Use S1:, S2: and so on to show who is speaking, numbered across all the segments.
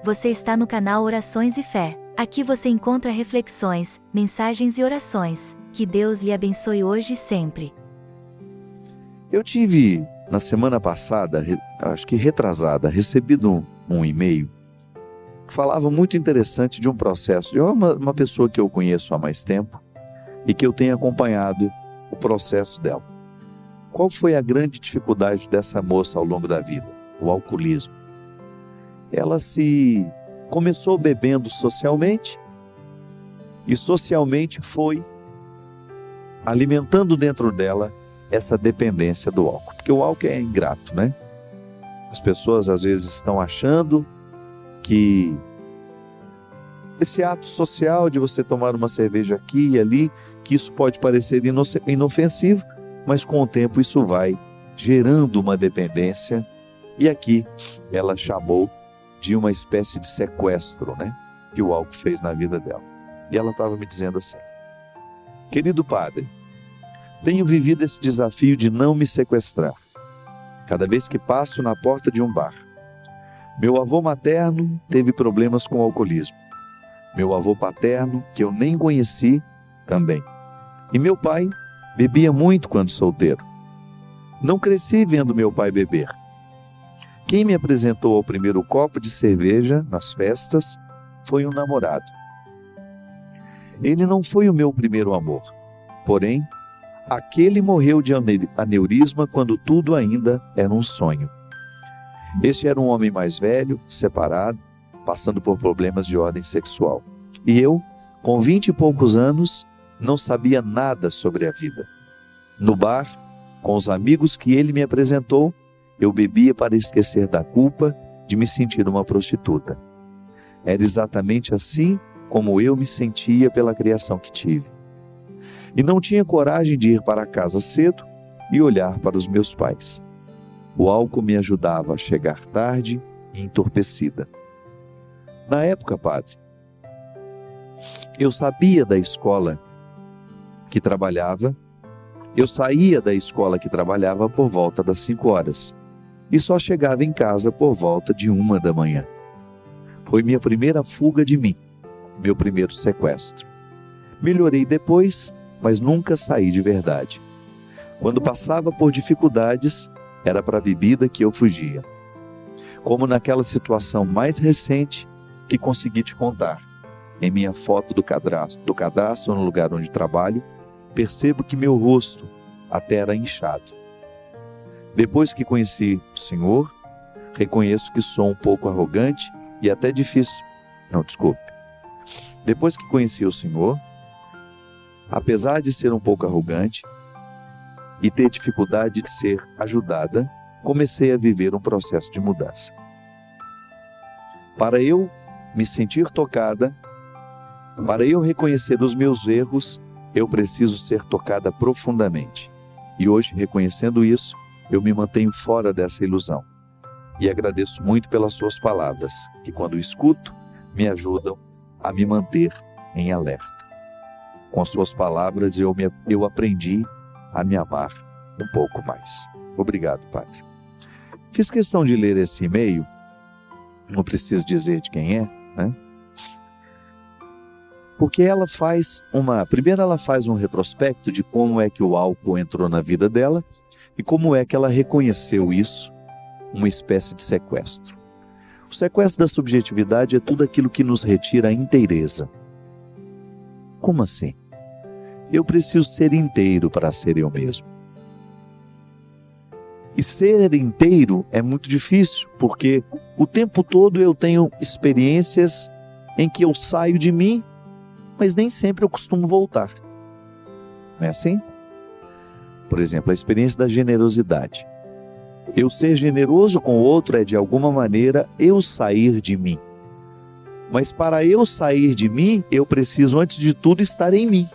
S1: Você está no canal Orações e Fé. Aqui você encontra reflexões, mensagens e orações. Que Deus lhe abençoe hoje e sempre.
S2: Eu tive, na semana passada, acho que retrasada, recebido um e-mail que falava muito interessante de um processo de uma pessoa que eu conheço há mais tempo e que eu tenho acompanhado o processo dela. Qual foi a grande dificuldade dessa moça ao longo da vida? O alcoolismo. Ela começou bebendo socialmente e socialmente foi alimentando dentro dela essa dependência do álcool. Porque o álcool é ingrato, né? As pessoas às vezes estão achando que esse ato social de você tomar uma cerveja aqui e ali, que isso pode parecer inofensivo, mas com o tempo isso vai gerando uma dependência. E aqui ela chamou de uma espécie de sequestro, né? Que o álcool fez na vida dela. E ela estava me dizendo assim: querido padre, tenho vivido esse desafio de não me sequestrar. Cada vez que passo na porta de um bar. Meu avô materno teve problemas com o alcoolismo. Meu avô paterno, que eu nem conheci, também. E meu pai bebia muito quando solteiro. Não cresci vendo meu pai beber. Quem me apresentou ao primeiro copo de cerveja nas festas foi um namorado. Ele não foi o meu primeiro amor, porém, aquele morreu de aneurisma quando tudo ainda era um sonho. Este era um homem mais velho, separado, passando por problemas de ordem sexual. E eu, com 20 e poucos anos, não sabia nada sobre a vida. No bar, com os amigos que ele me apresentou, eu bebia para esquecer da culpa de me sentir uma prostituta. Era exatamente assim como eu me sentia pela criação que tive. E não tinha coragem de ir para casa cedo e olhar para os meus pais. O álcool me ajudava a chegar tarde e entorpecida. Na época, padre, eu sabia da escola que trabalhava, eu saía da escola que trabalhava por volta das 5 horas e só chegava em casa por volta de 1 da manhã. Foi minha primeira fuga de mim, meu primeiro sequestro. Melhorei depois, mas nunca saí de verdade. Quando passava por dificuldades, era para a bebida que eu fugia. Como naquela situação mais recente que consegui te contar. Em minha foto do cadastro no lugar onde trabalho, percebo que meu rosto até era inchado. Depois que conheci o Senhor, reconheço que sou um pouco arrogante e até difícil. Não, desculpe. Depois que conheci o Senhor, apesar de ser um pouco arrogante e ter dificuldade de ser ajudada, comecei a viver um processo de mudança. Para eu me sentir tocada, para eu reconhecer os meus erros, eu preciso ser tocada profundamente. E hoje, reconhecendo isso, eu me mantenho fora dessa ilusão. E agradeço muito pelas suas palavras, que quando escuto, me ajudam a me manter em alerta. Com as suas palavras, eu aprendi a me amar um pouco mais. Obrigado, Padre. Fiz questão de ler esse e-mail, não preciso dizer de quem é, né? Porque primeiro ela faz um retrospecto de como é que o álcool entrou na vida dela e como é que ela reconheceu isso, uma espécie de sequestro. O sequestro da subjetividade é tudo aquilo que nos retira a inteireza. Como assim? Eu preciso ser inteiro para ser eu mesmo. E ser inteiro é muito difícil, porque o tempo todo eu tenho experiências em que eu saio de mim, mas nem sempre eu costumo voltar. Não é assim? Por exemplo, a experiência da generosidade. Eu ser generoso com o outro é, de alguma maneira, eu sair de mim. Mas para eu sair de mim, eu preciso, antes de tudo, estar em mim.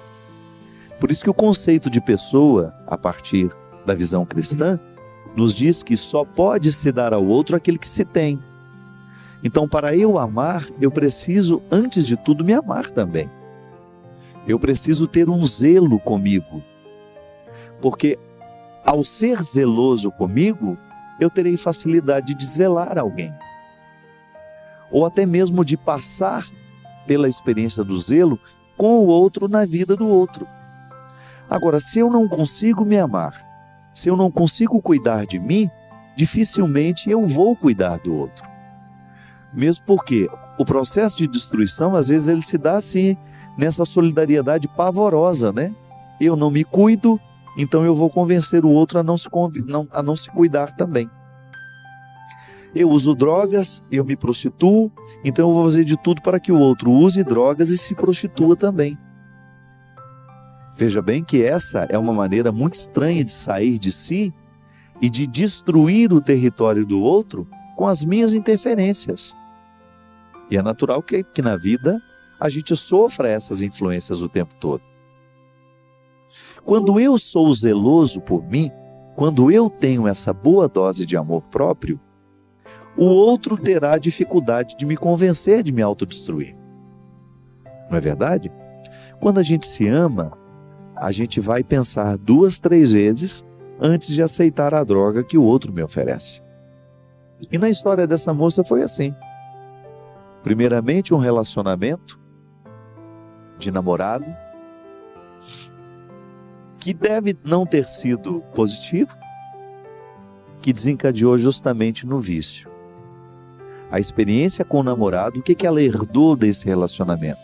S2: Por isso que o conceito de pessoa, a partir da visão cristã, nos diz que só pode se dar ao outro aquele que se tem. Então, para eu amar, eu preciso, antes de tudo, me amar também. Eu preciso ter um zelo comigo. Porque, ao ser zeloso comigo, eu terei facilidade de zelar alguém. ou até mesmo de passar pela experiência do zelo com o outro na vida do outro. Agora, se eu não consigo me amar, se eu não consigo cuidar de mim, dificilmente eu vou cuidar do outro. Mesmo porque o processo de destruição, às vezes, ele se dá assim, nessa solidariedade pavorosa, né? Eu não me cuido, então eu vou convencer o outro a não se cuidar também. Eu uso drogas, eu me prostituo, então eu vou fazer de tudo para que o outro use drogas e se prostitua também. Veja bem que essa é uma maneira muito estranha de sair de si e de destruir o território do outro com as minhas interferências. E é natural que na vida a gente sofra essas influências o tempo todo. Quando eu sou zeloso por mim, quando eu tenho essa boa dose de amor próprio, o outro terá dificuldade de me convencer de me autodestruir. Não é verdade? Quando a gente se ama, a gente vai pensar 2, 3 vezes antes de aceitar a droga que o outro me oferece. E na história dessa moça foi assim. Primeiramente, um relacionamento de namorado que deve não ter sido positivo, que desencadeou justamente no vício. A experiência com o namorado, o que ela herdou desse relacionamento?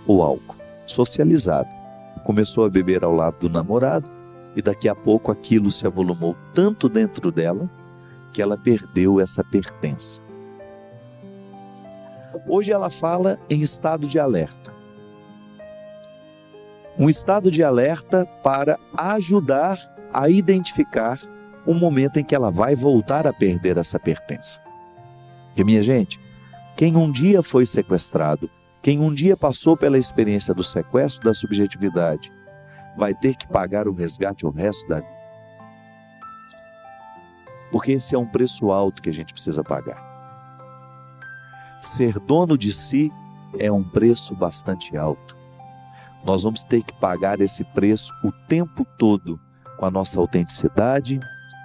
S2: O álcool, socializado. Começou a beber ao lado do namorado e daqui a pouco aquilo se avolumou tanto dentro dela que ela perdeu essa pertença. Hoje ela fala em estado de alerta. Um estado de alerta para ajudar a identificar o momento em que ela vai voltar a perder essa pertença. E minha gente, quem um dia foi sequestrado, quem um dia passou pela experiência do sequestro da subjetividade, vai ter que pagar o resgate o resto da vida. Porque esse é um preço alto que a gente precisa pagar. Ser dono de si é um preço bastante alto. Nós vamos ter que pagar esse preço o tempo todo, com a nossa autenticidade,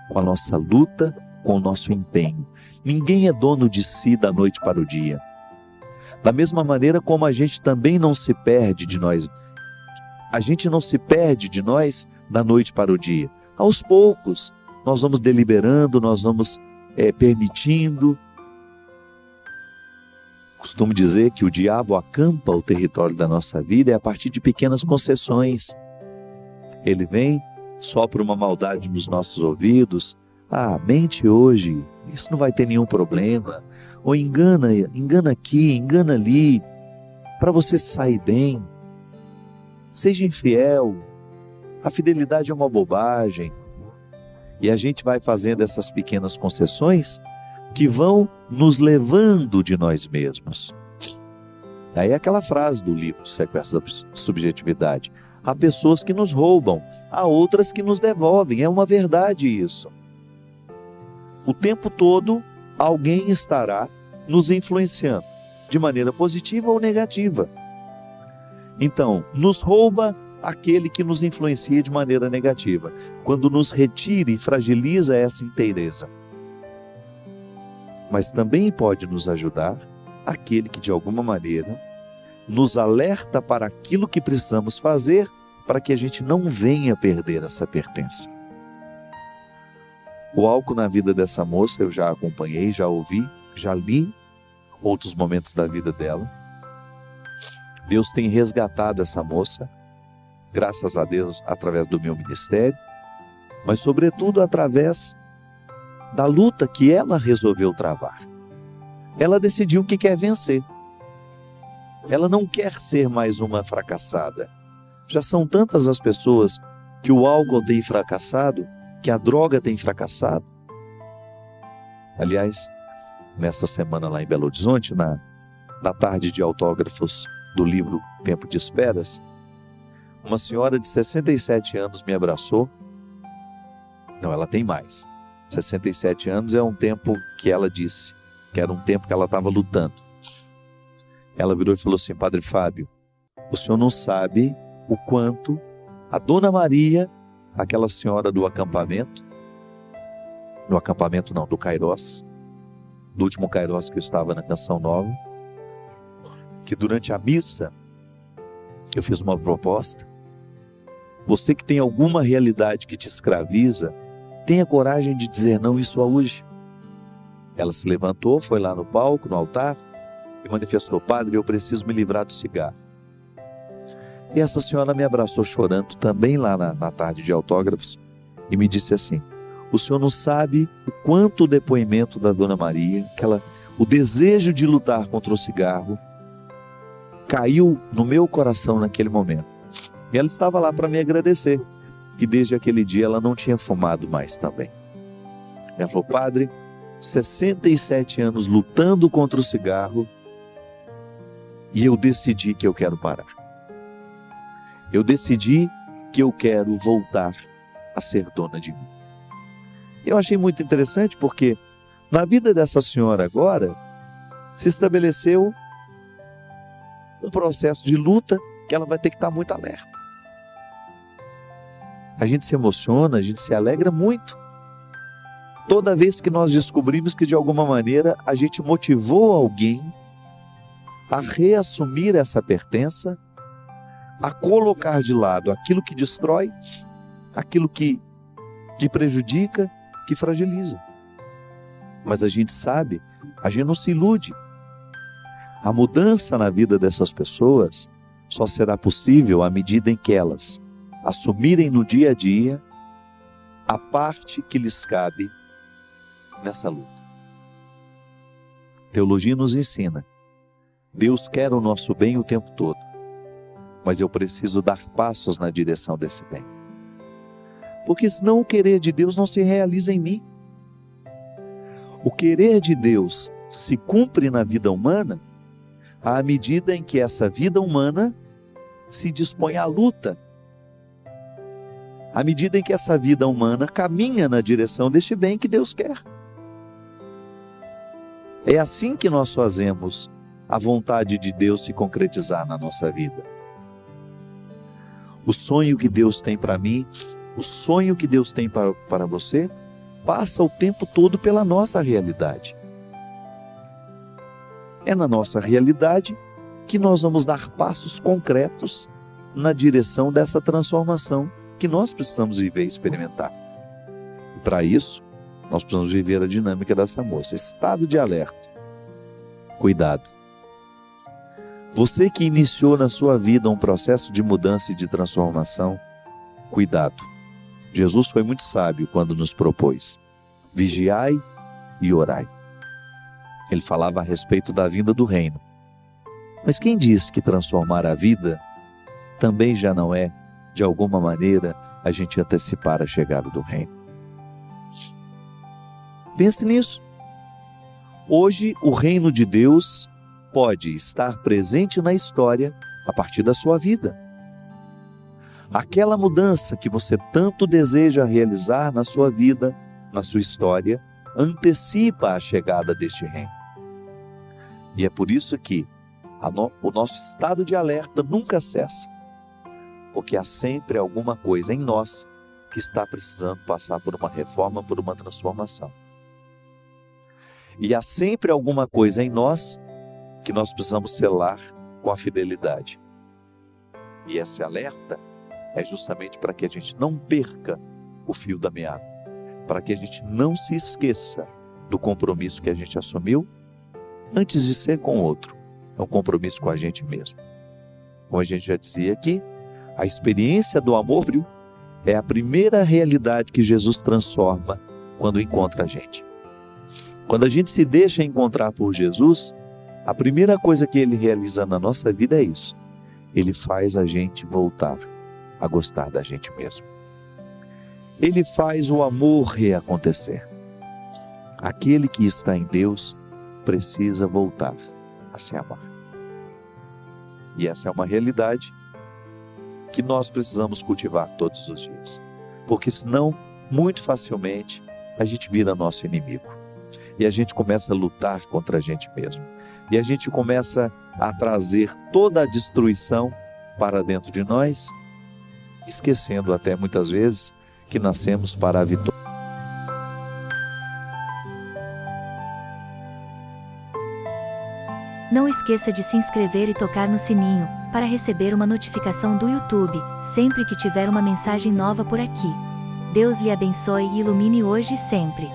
S2: com a nossa luta, com o nosso empenho. Ninguém é dono de si da noite para o dia. Da mesma maneira como a gente também não se perde de nós. A gente não se perde de nós da noite para o dia. Aos poucos, nós vamos deliberando, nós vamos permitindo. Costumo dizer que o diabo acampa o território da nossa vida a partir de pequenas concessões. Ele vem, sopra uma maldade nos nossos ouvidos. Mente hoje, isso não vai ter nenhum problema. Ou engana aqui, engana ali, para você sair bem. Seja infiel, a fidelidade é uma bobagem. E a gente vai fazendo essas pequenas concessões que vão nos levando de nós mesmos. Aí é aquela frase do livro Sequestro da Subjetividade. Há pessoas que nos roubam, há outras que nos devolvem. É uma verdade isso. O tempo todo, alguém estará nos influenciando, de maneira positiva ou negativa. Então, nos rouba aquele que nos influencia de maneira negativa, quando nos retira e fragiliza essa inteireza. Mas também pode nos ajudar aquele que, de alguma maneira, nos alerta para aquilo que precisamos fazer para que a gente não venha perder essa pertença. O álcool na vida dessa moça eu já acompanhei, já ouvi, já li outros momentos da vida dela. Deus tem resgatado essa moça, graças a Deus, através do meu ministério, mas sobretudo através da luta que ela resolveu travar. Ela decidiu que quer vencer. Ela não quer ser mais uma fracassada. Já são tantas as pessoas que o álcool tem fracassado, que a droga tem fracassado. Aliás, nessa semana lá em Belo Horizonte, na tarde de autógrafos do livro Tempo de Esperas, uma senhora de 67 anos me abraçou. Não, ela tem mais. 67 anos é um tempo que ela disse, que era um tempo que ela estava lutando. Ela virou e falou assim: Padre Fábio, o senhor não sabe o quanto a Dona Maria, aquela senhora do acampamento, do Cairós, do último Kairos que eu estava na Canção Nova, que durante a missa eu fiz uma proposta. Você que tem alguma realidade que te escraviza, tenha coragem de dizer não isso hoje. Ela se levantou, foi lá no palco, no altar, e manifestou: Padre, eu preciso me livrar do cigarro. E essa senhora me abraçou chorando, também lá na tarde de autógrafos, e me disse assim: o senhor não sabe o quanto o depoimento da Dona Maria, o desejo de lutar contra o cigarro, caiu no meu coração naquele momento. E ela estava lá para me agradecer, que desde aquele dia ela não tinha fumado mais também. Ela falou: Padre, 67 anos lutando contra o cigarro, e eu decidi que eu quero parar. Eu decidi que eu quero voltar a ser dona de mim. Eu achei muito interessante porque na vida dessa senhora agora se estabeleceu um processo de luta que ela vai ter que estar muito alerta. A gente se emociona, a gente se alegra muito toda vez que nós descobrimos que de alguma maneira a gente motivou alguém a reassumir essa pertença, a colocar de lado aquilo que destrói, aquilo que prejudica, que fragiliza. Mas a gente sabe, a gente não se ilude. A mudança na vida dessas pessoas só será possível à medida em que elas assumirem no dia a dia a parte que lhes cabe nessa luta. Teologia nos ensina: Deus quer o nosso bem o tempo todo, mas eu preciso dar passos na direção desse bem. Porque senão o querer de Deus não se realiza em mim. O querer de Deus se cumpre na vida humana à medida em que essa vida humana se dispõe à luta, à medida em que essa vida humana caminha na direção deste bem que Deus quer. É assim que nós fazemos a vontade de Deus se concretizar na nossa vida. O sonho que Deus tem para mim, o sonho que Deus tem para você, passa o tempo todo pela nossa realidade. É na nossa realidade que nós vamos dar passos concretos na direção dessa transformação que nós precisamos viver e experimentar. E para isso, nós precisamos viver a dinâmica dessa moça. Estado de alerta. Cuidado. Você que iniciou na sua vida um processo de mudança e de transformação, cuidado. Jesus foi muito sábio quando nos propôs: vigiai e orai. Ele falava a respeito da vinda do reino. Mas quem diz que transformar a vida também já não é, de alguma maneira, a gente antecipar a chegada do reino? Pense nisso. Hoje, o reino de Deus pode estar presente na história a partir da sua vida. Aquela mudança que você tanto deseja realizar na sua vida, na sua história, antecipa a chegada deste reino. E é por isso que o nosso estado de alerta nunca cessa, porque há sempre alguma coisa em nós que está precisando passar por uma reforma, por uma transformação. E há sempre alguma coisa em nós que nós precisamos selar com a fidelidade. E esse alerta é justamente para que a gente não perca o fio da meada, para que a gente não se esqueça do compromisso que a gente assumiu antes de ser com o outro. É um compromisso com a gente mesmo. Como a gente já dizia aqui, a experiência do amor é a primeira realidade que Jesus transforma quando encontra a gente. Quando a gente se deixa encontrar por Jesus, a primeira coisa que Ele realiza na nossa vida é isso. Ele faz a gente voltar a gostar da gente mesmo. Ele faz o amor reacontecer. Aquele que está em Deus precisa voltar a se amar. E essa é uma realidade que nós precisamos cultivar todos os dias. Porque senão, muito facilmente, a gente vira nosso inimigo. E a gente começa a lutar contra a gente mesmo. E a gente começa a trazer toda a destruição para dentro de nós, esquecendo até muitas vezes que nascemos para a vitória.
S1: esqueça de se inscrever e tocar no sininho, para receber uma notificação do YouTube, sempre que tiver uma mensagem nova por aqui. Deus lhe abençoe e ilumine hoje e sempre.